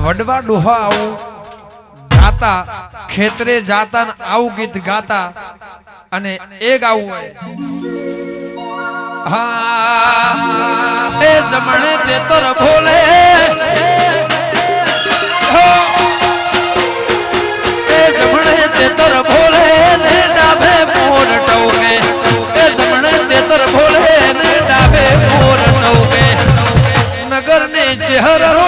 વડવા ડોહા આવું ગાતા ખેતરે જાતા ને આવું ગીત ગાતા અને એ ગાવું હોય હા એ જમણે તે તર ભોલે એ જમણે તે તર ભોલે ને ડાબે મોર ટોકે એ જમણે તે તર ભોલે ને ડાબે મોર ટોકે નગર ને ચહેરો